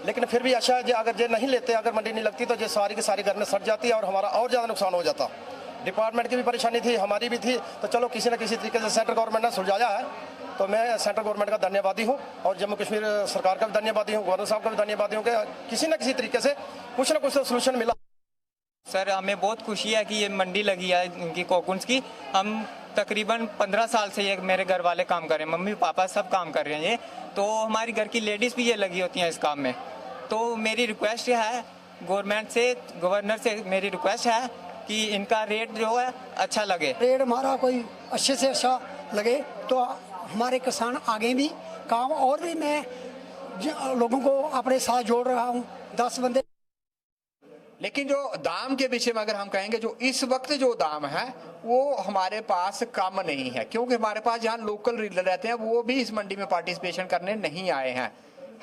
लेकिन फिर भी अच्छा है। अगर ये नहीं लेते, अगर मंडी नहीं लगती तो ये सारी की सारी घर में सड़ जाती है और हमारा और ज़्यादा नुकसान हो जाता। डिपार्टमेंट की भी परेशानी थी, हमारी भी थी। तो चलो किसी न किसी तरीके से सेंट्रल गवर्नमेंट ने सुलझाया है, तो मैं सेंट्रल गवर्नमेंट का धन्यवादी हूँ और जम्मू कश्मीर सरकार का भी धन्यवादी हूँ, गवर्नर साहब का भी धन्यवादी हूँ कि किसी न किसी तरीके से कुछ न कुछ तो सोल्यूशन मिला। सर, हमें बहुत खुशी है कि ये मंडी लगी है इनकी कोकून्स की। हम तकरीबन 15 साल से ये मेरे घर वाले काम कर रहे हैं, मम्मी पापा सब काम कर रहे हैं ये। तो हमारी घर की लेडीज़ भी ये लगी होती हैं इस काम में। तो मेरी रिक्वेस्ट है गवर्नमेंट से, गवर्नर से मेरी रिक्वेस्ट है कि इनका रेट जो है अच्छा लगे। रेट हमारा कोई अच्छे से अच्छा लगे तो हमारे किसान आगे भी काम, और भी मैं लोगों को अपने साथ जोड़ रहा हूँ 10 बंदे। लेकिन जो दाम के विषय में अगर हम कहेंगे, जो इस वक्त जो दाम है वो हमारे पास कम नहीं है, क्योंकि हमारे पास जहाँ लोकल रीलर रहते हैं वो भी इस मंडी में पार्टिसिपेशन करने नहीं आए हैं।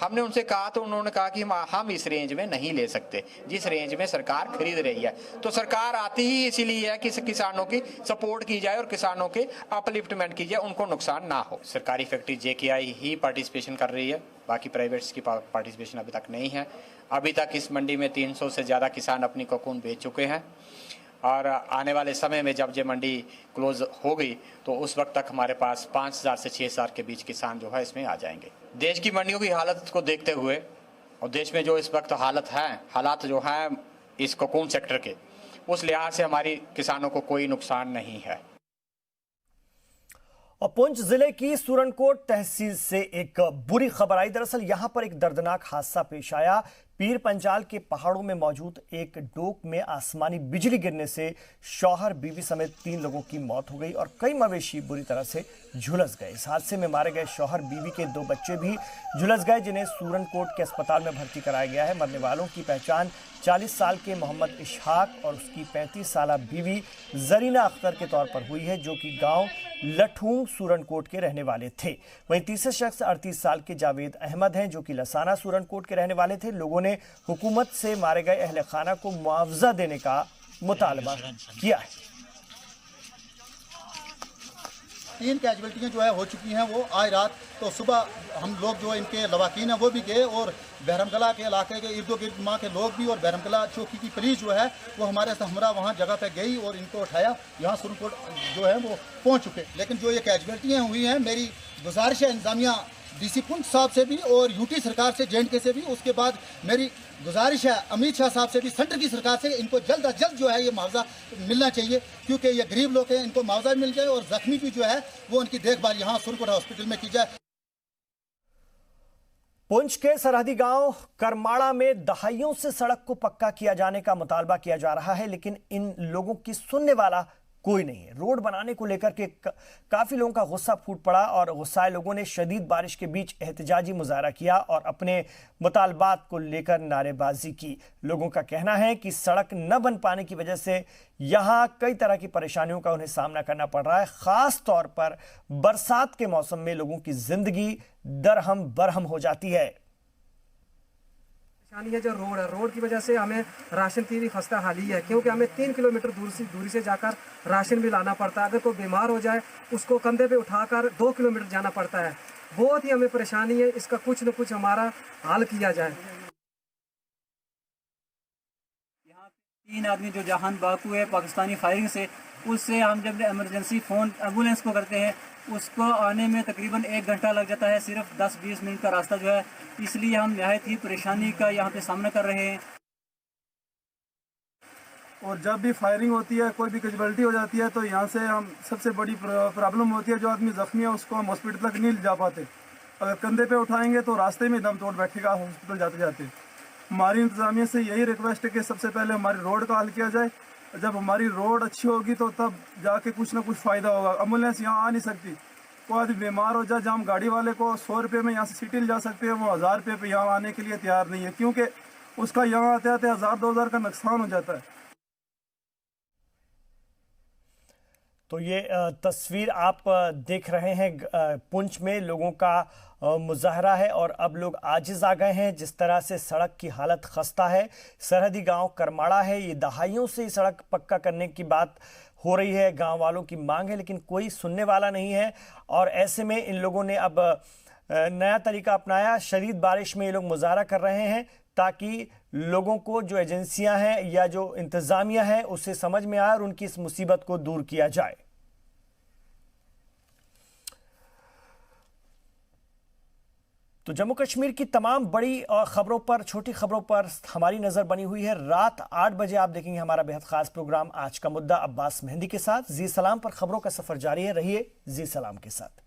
हमने उनसे कहा तो उन्होंने कहा कि हम इस रेंज में नहीं ले सकते जिस रेंज में सरकार खरीद रही है। तो सरकार आती ही इसीलिए है कि किसानों की सपोर्ट की जाए और किसानों के अपलिफ्टमेंट की जाए, उनको नुकसान ना हो। सरकारी फैक्ट्री JKI ही पार्टिसिपेशन कर रही है, बाकी प्राइवेट्स की पार्टिसिपेशन अभी तक नहीं है। अभी तक इस मंडी में 300 से ज़्यादा किसान अपनी कोकून बेच चुके हैं और आने वाले समय में जब ये मंडी क्लोज हो गई तो उस वक्त तक हमारे पास 5000 से 6000 के बीच किसान जो है इसमें आ जाएंगे। देश की मंडियों की हालत को देखते हुए और देश में जो इस वक्त हालात जो हैं इस कोकून सेक्टर के, उस लिहाज से हमारी किसानों को कोई नुकसान नहीं है। और पुंछ जिले की सूरनकोट तहसील से एक बुरी खबर आई। दरअसल यहां पर एक दर्दनाक हादसा पेश आया। पीर पंजाल के पहाड़ों में मौजूद एक डोक में आसमानी बिजली गिरने से शौहर बीवी समेत 3 लोगों की मौत हो गई और कई मवेशी बुरी तरह से झुलस गए। इस हादसे में मारे गए शौहर बीवी के 2 बच्चे भी झुलस गए, जिन्हें सूरनकोट के अस्पताल में भर्ती कराया गया है। मरने वालों की पहचान 40 साल के मोहम्मद इशहाक और उसकी 35 साल बीवी जरीना अख्तर के तौर पर हुई है, जो कि गांव लठूंग सूरनकोट के रहने वाले थे। वहीं तीसरे शख्स 38 साल के जावेद अहमद हैं, जो कि लसाना सूरनकोट के रहने वाले थे। लोगों ने हुकूमत से मारे गए अहले खाना को मुआवजा देने का मुतालबा किया है। 3 कैजुअल्टियाँ जो है हो चुकी हैं। वो आज रात तो सुबह हम लोग जो इनके लवाकीन हैं वो भी गए और बहरमकला के इलाके के इर्द गिर्द माँ के लोग भी और बहरमकला चौकी की पुलिस जो है वो हमारे से हमरा वहाँ जगह पे गई और इनको उठाया। यहाँ सूरनकोट जो है वो पहुँच चुके। लेकिन जो ये कैजुअल्टियाँ हुई हैं, मेरी गुजारिश है इंतजामिया DC पुंछ साहब से भी और UT सरकार से, JNK से भी, उसके बाद मेरी गुजारिश है अमित शाह साहब से भी, सेंटर की सरकार से, इनको जल्द अज जल्द जो है ये मुआवजा मिलना चाहिए, क्योंकि ये गरीब लोग हैं, इनको मुआवजा मिल जाए और जख्मी भी जो है वो उनकी देखभाल यहाँ सूरनकोट हॉस्पिटल में की जाए। पुंछ के सरहदी गांव करमाड़ा में दहाइयों से सड़क को पक्का किया जाने का मुतालबा किया जा रहा है, लेकिन इन लोगों की सुनने वाला कोई नहीं है। रोड बनाने को लेकर के काफी लोगों का गुस्सा फूट पड़ा और गुस्साए लोगों ने शदीद बारिश के बीच एहतजाजी मुजाहरा किया और अपने मुतालबात को लेकर नारेबाजी की। लोगों का कहना है कि सड़क न बन पाने की वजह से यहां कई तरह की परेशानियों का उन्हें सामना करना पड़ रहा है। खास तौर पर बरसात के मौसम में लोगों की जिंदगी दरहम बरहम हो जाती है। है जो रोड की वजह से हमें राशन की भी खस्ता हाली है, क्योंकि हमें 3 किलोमीटर दूरी से जाकर राशन भी लाना पड़ता है। अगर कोई बीमार हो जाए उसको कंधे पे उठाकर 2 किलोमीटर जाना पड़ता है। बहुत ही हमें परेशानी है, इसका कुछ न कुछ हमारा हल किया जाए। यहाँ 3 आदमी जो जहान बाकू है पाकिस्तानी फायरिंग से, उससे हम जब इमरजेंसी फ़ोन एम्बुलेंस को करते हैं उसको आने में तकरीबन 1 घंटा लग जाता है, सिर्फ 10-20 मिनट का रास्ता जो है। इसलिए हम नहायत ही परेशानी का यहाँ पे सामना कर रहे हैं। और जब भी फायरिंग होती है, कोई भी कैजुअल्टी हो जाती है, तो यहाँ से हम सबसे बड़ी प्रॉब्लम होती है, जो आदमी जख्मी है उसको हम हॉस्पिटल तक नहीं ले जा पाते। अगर कंधे पे उठाएंगे तो रास्ते में दम तोड़ बैठेगा हॉस्पिटल जाते जाते। हमारी इंतजामिया से यही रिक्वेस्ट है कि सबसे पहले हमारी रोड का हल किया जाए। जब हमारी रोड अच्छी होगी तो तब जाके कुछ ना कुछ फ़ायदा होगा। एम्बुलेंस यहाँ आ नहीं सकती, कोई आदमी बीमार हो जाए, जहाँ हम गाड़ी वाले को 100 रुपये में यहाँ से सिटी ले जा सकते हैं, वो 1000 रुपये पे यहाँ आने के लिए तैयार नहीं है, क्योंकि उसका यहाँ आते आते 1000-2000 का नुकसान हो जाता है। तो ये तस्वीर आप देख रहे हैं, पुंछ में लोगों का मुजाहरा है और अब लोग आजिज आ गए हैं। जिस तरह से सड़क की हालत खस्ता है, सरहदी गांव करमाड़ा है, ये दहाइयों से सड़क पक्का करने की बात हो रही है, गांव वालों की मांग है, लेकिन कोई सुनने वाला नहीं है। और ऐसे में इन लोगों ने अब नया तरीका अपनाया, शदीद बारिश में ये लोग मुजाहरा कर रहे हैं ताकि लोगों को जो एजेंसियां हैं या जो इंतजामिया है उसे समझ में आए और उनकी इस मुसीबत को दूर किया जाए। तो जम्मू कश्मीर की तमाम बड़ी खबरों पर, छोटी खबरों पर हमारी नजर बनी हुई है। रात 8 बजे आप देखेंगे हमारा बेहद खास प्रोग्राम आज का मुद्दा अब्बास मेहंदी के साथ। जी सलाम पर खबरों का सफर जारी है, रहिए जी सलाम के साथ।